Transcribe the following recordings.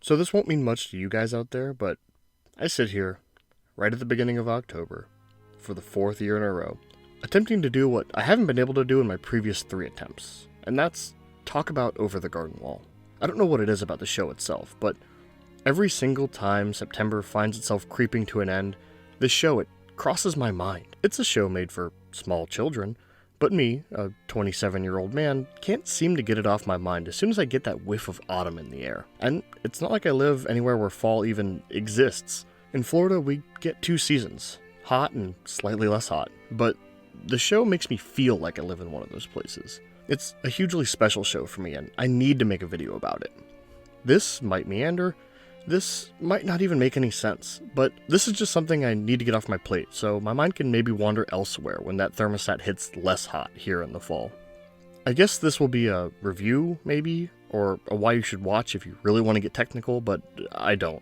So this won't mean much to you guys out there, but I sit here, right at the beginning of October, for the 4th year in a row, attempting to do what I haven't been able to do in my previous 3 attempts, and that's talk about Over the Garden Wall. I don't know what it is about the show itself, but every single time September finds itself creeping to an end, this show, it crosses my mind. It's a show made for small children, but me, a 27-year-old man, can't seem to get it off my mind as soon as I get that whiff of autumn in the air. And it's not like I live anywhere where fall even exists. In Florida, we get 2 seasons, hot and slightly less hot, but the show makes me feel like I live in one of those places. It's a hugely special show for me, and I need to make a video about it. This might meander, this might not even make any sense, but this is just something I need to get off my plate, so my mind can maybe wander elsewhere when that thermostat hits less hot here in the fall. I guess this will be a review, maybe, or a why you should watch if you really want to get technical, but I don't.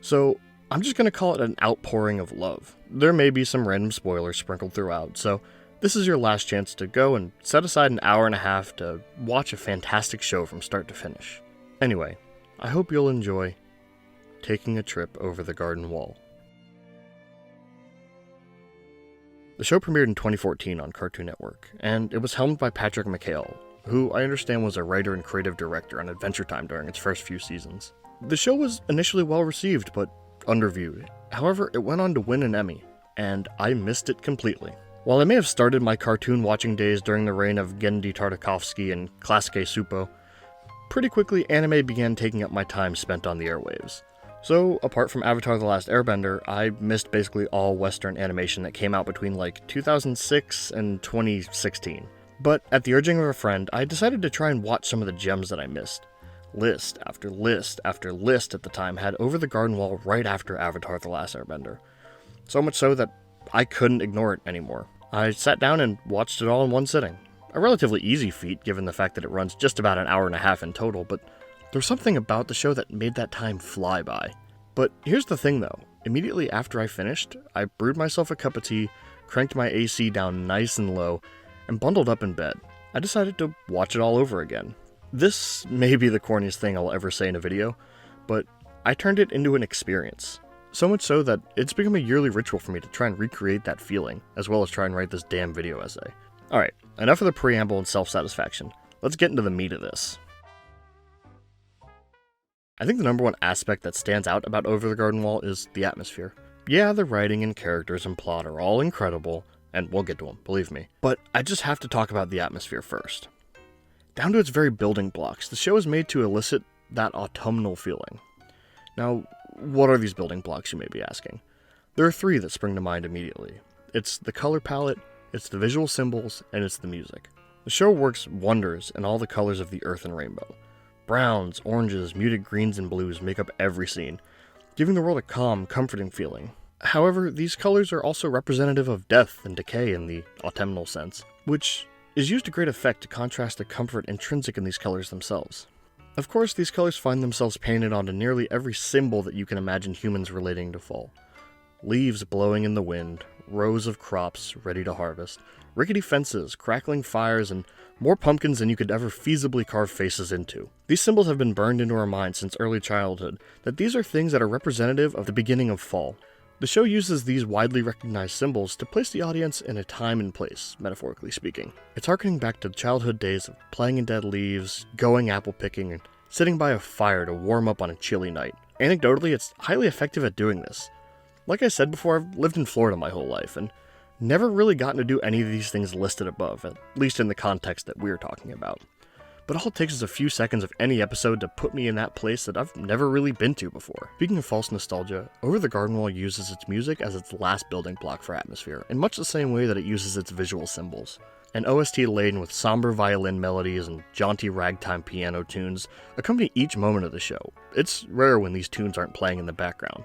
So I'm just going to call it an outpouring of love. There may be some random spoilers sprinkled throughout, so this is your last chance to go and set aside an hour and a half to watch a fantastic show from start to finish. Anyway, I hope you'll enjoy taking a trip over the garden wall. The show premiered in 2014 on Cartoon Network, and it was helmed by Patrick McHale, who I understand was a writer and creative director on Adventure Time during its first few seasons. The show was initially well received, but underviewed. However, it went on to win an Emmy, and I missed it completely. While I may have started my cartoon watching days during the reign of Genndy Tartakovsky and Classique Supo, pretty quickly anime began taking up my time spent on the airwaves. So, apart from Avatar: The Last Airbender, I missed basically all Western animation that came out between 2006 and 2016. But at the urging of a friend, I decided to try and watch some of the gems that I missed. List after list after list at the time had Over the Garden Wall right after Avatar: The Last Airbender. So much so that I couldn't ignore it anymore. I sat down and watched it all in one sitting. A relatively easy feat given the fact that it runs just about an hour and a half in total, but there was something about the show that made that time fly by. But here's the thing though, immediately after I finished, I brewed myself a cup of tea, cranked my AC down nice and low, and bundled up in bed. I decided to watch it all over again. This may be the corniest thing I'll ever say in a video, but I turned it into an experience. So much so that it's become a yearly ritual for me to try and recreate that feeling, as well as try and write this damn video essay. Alright, enough of the preamble and self-satisfaction. Let's get into the meat of this. I think the number one aspect that stands out about Over the Garden Wall is the atmosphere. Yeah, the writing and characters and plot are all incredible, and we'll get to them, believe me. But I just have to talk about the atmosphere first. Down to its very building blocks, the show is made to elicit that autumnal feeling. Now, what are these building blocks, you may be asking? There are 3 that spring to mind immediately. It's the color palette, it's the visual symbols, and it's the music. The show works wonders in all the colors of the earth and rainbow. Browns, oranges, muted greens, and blues make up every scene, giving the world a calm, comforting feeling. However, these colors are also representative of death and decay in the autumnal sense, which is used to great effect to contrast the comfort intrinsic in these colors themselves. Of course, these colors find themselves painted onto nearly every symbol that you can imagine humans relating to fall. Leaves blowing in the wind, rows of crops ready to harvest, rickety fences, crackling fires, and more pumpkins than you could ever feasibly carve faces into. These symbols have been burned into our minds since early childhood, that these are things that are representative of the beginning of fall. The show uses these widely recognized symbols to place the audience in a time and place, metaphorically speaking. It's harkening back to childhood days of playing in dead leaves, going apple picking, and sitting by a fire to warm up on a chilly night. Anecdotally, it's highly effective at doing this. Like I said before, I've lived in Florida my whole life, and never really gotten to do any of these things listed above, at least in the context that we're talking about. But all it takes is a few seconds of any episode to put me in that place that I've never really been to before. Speaking of false nostalgia, Over the Garden Wall uses its music as its last building block for atmosphere, in much the same way that it uses its visual symbols. An OST laden with somber violin melodies and jaunty ragtime piano tunes accompany each moment of the show. It's rare when these tunes aren't playing in the background.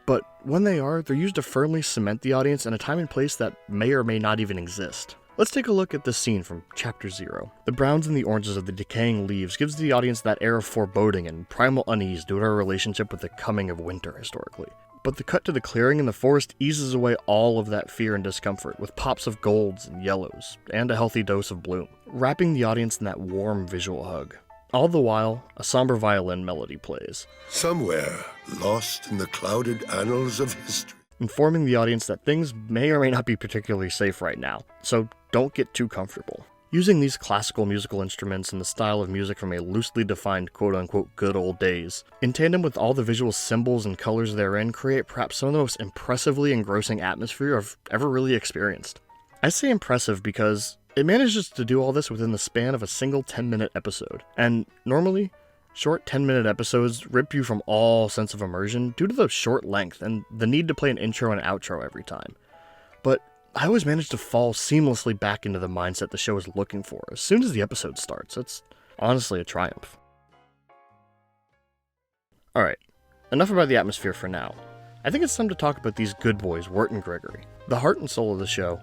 But when they are, they're used to firmly cement the audience in a time and place that may or may not even exist. Let's take a look at this scene from Chapter 0. The browns and the oranges of the decaying leaves gives the audience that air of foreboding and primal unease due to our relationship with the coming of winter historically. But the cut to the clearing in the forest eases away all of that fear and discomfort with pops of golds and yellows, and a healthy dose of bloom, wrapping the audience in that warm visual hug. All the while, a somber violin melody plays, Somewhere lost in the clouded annals of history. informing the audience that things may or may not be particularly safe right now, so don't get too comfortable. Using these classical musical instruments and the style of music from a loosely defined quote-unquote good old days, in tandem with all the visual symbols and colors therein, create perhaps some of the most impressively engrossing atmosphere I've ever really experienced. I say impressive because it manages to do all this within the span of a single 10-minute episode, and normally, short 10-minute episodes rip you from all sense of immersion due to the short length and the need to play an intro and outro every time. But I always manage to fall seamlessly back into the mindset the show is looking for as soon as the episode starts. It's honestly a triumph. Alright, enough about the atmosphere for now. I think it's time to talk about these good boys, Wirt and Gregory. The heart and soul of the show,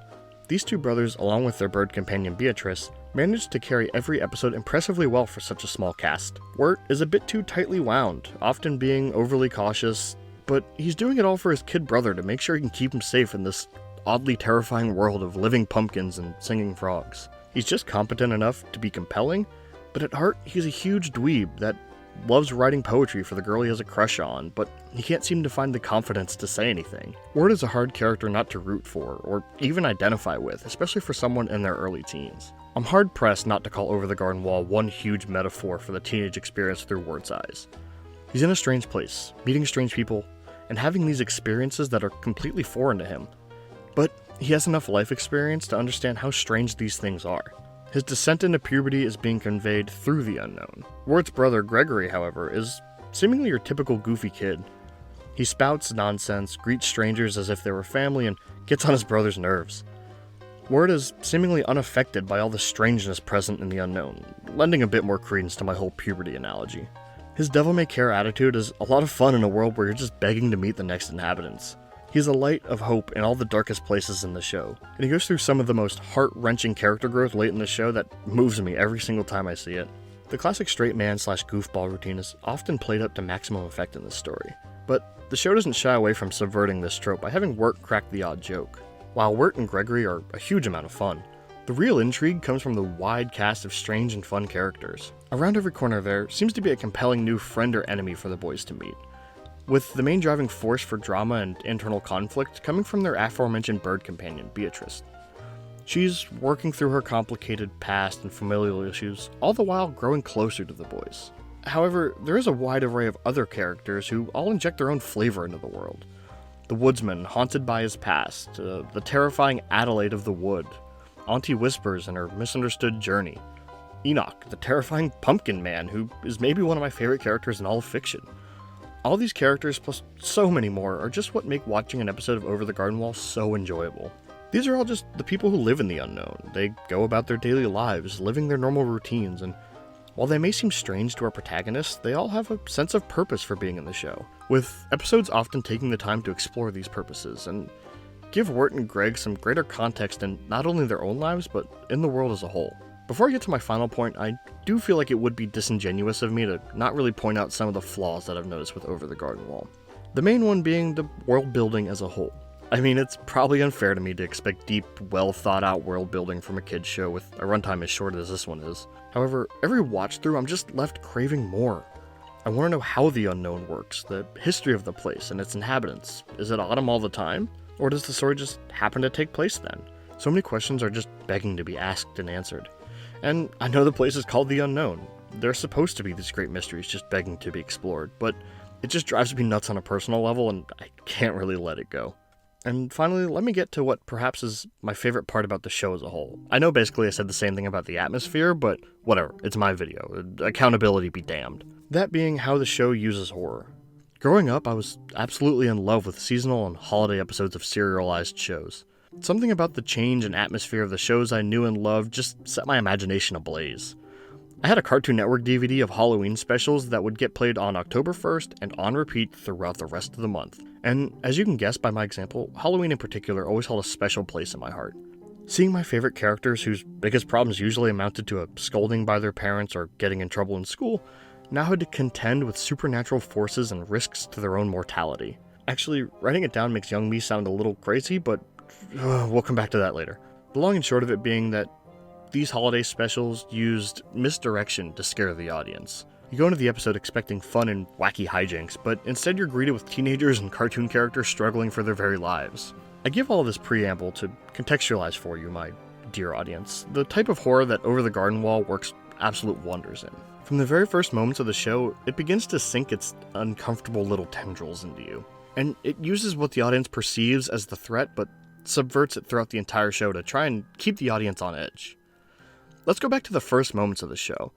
these two brothers, along with their bird companion Beatrice, managed to carry every episode impressively well for such a small cast. Wirt is a bit too tightly wound, often being overly cautious, but he's doing it all for his kid brother to make sure he can keep him safe in this oddly terrifying world of living pumpkins and singing frogs. He's just competent enough to be compelling, but at heart he's a huge dweeb that loves writing poetry for the girl he has a crush on, but he can't seem to find the confidence to say anything. Wirt is a hard character not to root for, or even identify with, especially for someone in their early teens. I'm hard-pressed not to call Over the Garden Wall one huge metaphor for the teenage experience through Wirt's eyes. He's in a strange place, meeting strange people, and having these experiences that are completely foreign to him. But he has enough life experience to understand how strange these things are. His descent into puberty is being conveyed through the unknown. Wirt's brother, Gregory, however, is seemingly your typical goofy kid. He spouts nonsense, greets strangers as if they were family, and gets on his brother's nerves. Wirt is seemingly unaffected by all the strangeness present in the unknown, lending a bit more credence to my whole puberty analogy. His devil-may-care attitude is a lot of fun in a world where you're just begging to meet the next inhabitants. He's a light of hope in all the darkest places in the show, and he goes through some of the most heart-wrenching character growth late in the show that moves me every single time I see it. The classic straight man / goofball routine is often played up to maximum effect in this story, but the show doesn't shy away from subverting this trope by having Wirt crack the odd joke. While Wirt and Gregory are a huge amount of fun, the real intrigue comes from the wide cast of strange and fun characters. Around every corner there seems to be a compelling new friend or enemy for the boys to meet, with the main driving force for drama and internal conflict coming from their aforementioned bird companion, Beatrice. She's working through her complicated past and familial issues, all the while growing closer to the boys. However, there is a wide array of other characters who all inject their own flavor into the world. The woodsman, haunted by his past, the terrifying Adelaide of the wood, Auntie Whispers and her misunderstood journey, Enoch, the terrifying pumpkin man who is maybe one of my favorite characters in all of fiction. All these characters, plus so many more, are just what make watching an episode of Over the Garden Wall so enjoyable. These are all just the people who live in the unknown. They go about their daily lives, living their normal routines, and while they may seem strange to our protagonists, they all have a sense of purpose for being in the show, with episodes often taking the time to explore these purposes, and give Wirt and Greg some greater context in not only their own lives, but in the world as a whole. Before I get to my final point, I do feel like it would be disingenuous of me to not really point out some of the flaws that I've noticed with Over the Garden Wall. The main one being the world building as a whole. I mean, it's probably unfair to me to expect deep, well thought out world building from a kid's show with a runtime as short as this one is. However, every watch through I'm just left craving more. I want to know how the unknown works, the history of the place and its inhabitants. Is it autumn all the time? Or does the story just happen to take place then? So many questions are just begging to be asked and answered. And I know the place is called The Unknown. There are supposed to be these great mysteries just begging to be explored, but it just drives me nuts on a personal level and I can't really let it go. And finally, let me get to what perhaps is my favorite part about the show as a whole. I know basically I said the same thing about the atmosphere, but whatever, it's my video. Accountability be damned. That being how the show uses horror. Growing up, I was absolutely in love with seasonal and holiday episodes of serialized shows. Something about the change and atmosphere of the shows I knew and loved just set my imagination ablaze. I had a Cartoon Network DVD of Halloween specials that would get played on October 1st and on repeat throughout the rest of the month. And as you can guess by my example, Halloween in particular always held a special place in my heart. Seeing my favorite characters, whose biggest problems usually amounted to a scolding by their parents or getting in trouble in school, now had to contend with supernatural forces and risks to their own mortality. Actually, writing it down makes young me sound a little crazy, but we'll come back to that later. The long and short of it being that these holiday specials used misdirection to scare the audience. You go into the episode expecting fun and wacky hijinks, but instead you're greeted with teenagers and cartoon characters struggling for their very lives. I give all this preamble to contextualize for you, my dear audience, the type of horror that Over the Garden Wall works absolute wonders in. From the very first moments of the show, it begins to sink its uncomfortable little tendrils into you. And it uses what the audience perceives as the threat, but subverts it throughout the entire show to try and keep the audience on edge. Let's go back to the first moments of the show.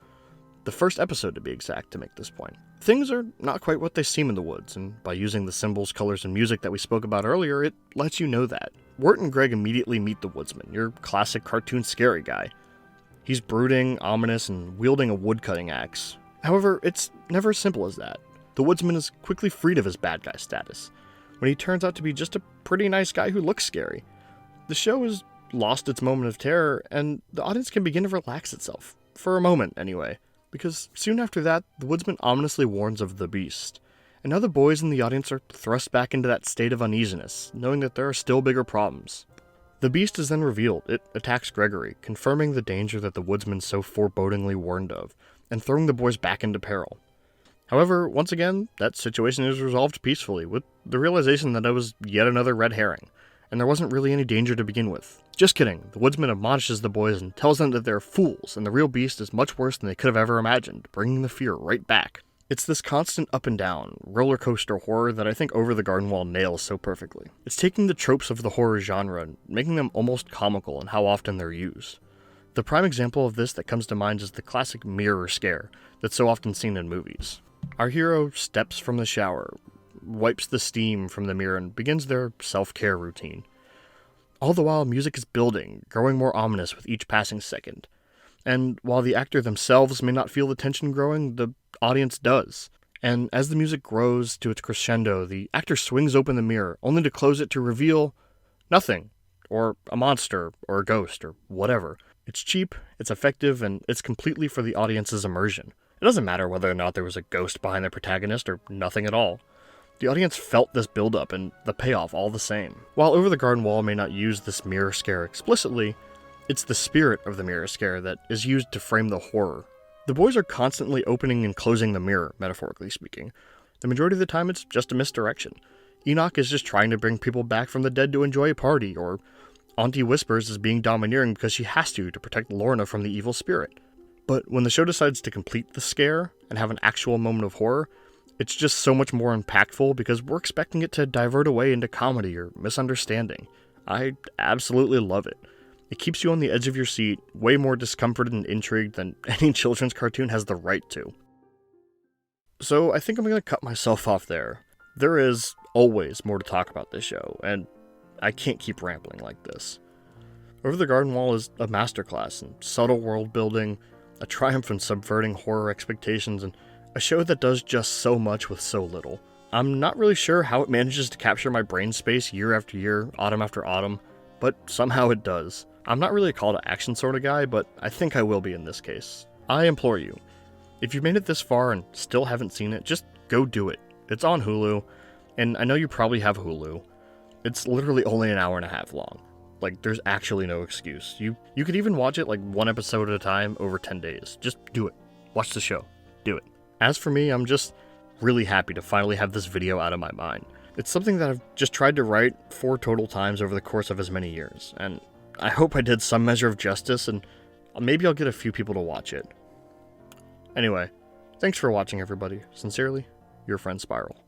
The first episode, to be exact, to make this point. Things are not quite what they seem in the woods, and by using the symbols, colors, and music that we spoke about earlier, it lets you know that. Wirt and Greg immediately meet the woodsman, your classic cartoon scary guy. He's brooding, ominous, and wielding a woodcutting axe. However, it's never as simple as that. The woodsman is quickly freed of his bad guy status, when he turns out to be just a pretty nice guy who looks scary. The show has lost its moment of terror, and the audience can begin to relax itself. For a moment, anyway. Because soon after that, the woodsman ominously warns of the beast, and now the boys in the audience are thrust back into that state of uneasiness, knowing that there are still bigger problems. The beast is then revealed. It attacks Gregory, confirming the danger that the woodsman so forebodingly warned of, and throwing the boys back into peril. However, once again, that situation is resolved peacefully, with the realization that it was yet another red herring, and there wasn't really any danger to begin with. Just kidding, the woodsman admonishes the boys and tells them that they're fools, and the real beast is much worse than they could have ever imagined, bringing the fear right back. It's this constant up and down, roller coaster horror that I think Over the Garden Wall nails so perfectly. It's taking the tropes of the horror genre and making them almost comical in how often they're used. The prime example of this that comes to mind is the classic mirror scare that's so often seen in movies. Our hero steps from the shower, wipes the steam from the mirror, and begins their self-care routine. All the while, music is building, growing more ominous with each passing second. And while the actor themselves may not feel the tension growing, the audience does. And as the music grows to its crescendo, the actor swings open the mirror, only to close it to reveal nothing, or a monster, or a ghost, or whatever. It's cheap, it's effective, and it's completely for the audience's immersion. It doesn't matter whether or not there was a ghost behind the protagonist, or nothing at all. The audience felt this build-up and the payoff all the same. While Over the Garden Wall may not use this mirror scare explicitly, it's the spirit of the mirror scare that is used to frame the horror. The boys are constantly opening and closing the mirror, metaphorically speaking. The majority of the time it's just a misdirection. Enoch is just trying to bring people back from the dead to enjoy a party, or Auntie Whispers is being domineering because she has to protect Lorna from the evil spirit. But when the show decides to complete the scare and have an actual moment of horror, it's just so much more impactful because we're expecting it to divert away into comedy or misunderstanding. I absolutely love it. It keeps you on the edge of your seat, way more discomforted and intrigued than any children's cartoon has the right to. So I think I'm going to cut myself off there. There is always more to talk about this show, and I can't keep rambling like this. Over the Garden Wall is a masterclass in subtle world building, a triumph in subverting horror expectations, and a show that does just so much with so little. I'm not really sure how it manages to capture my brain space year after year, autumn after autumn, but somehow it does. I'm not really a call to action sort of guy, but I think I will be in this case. I implore you, if you've made it this far and still haven't seen it, just go do it. It's on Hulu, and I know you probably have Hulu. It's literally only an hour and a half long. Like, there's actually no excuse. You could even watch it like one episode at a time over 10 days. Just do it. Watch the show. Do it. As for me, I'm just really happy to finally have this video out of my mind. It's something that I've just tried to write 4 total times over the course of as many years, and I hope I did some measure of justice, and maybe I'll get a few people to watch it. Anyway, thanks for watching everybody. Sincerely, your friend Spiral.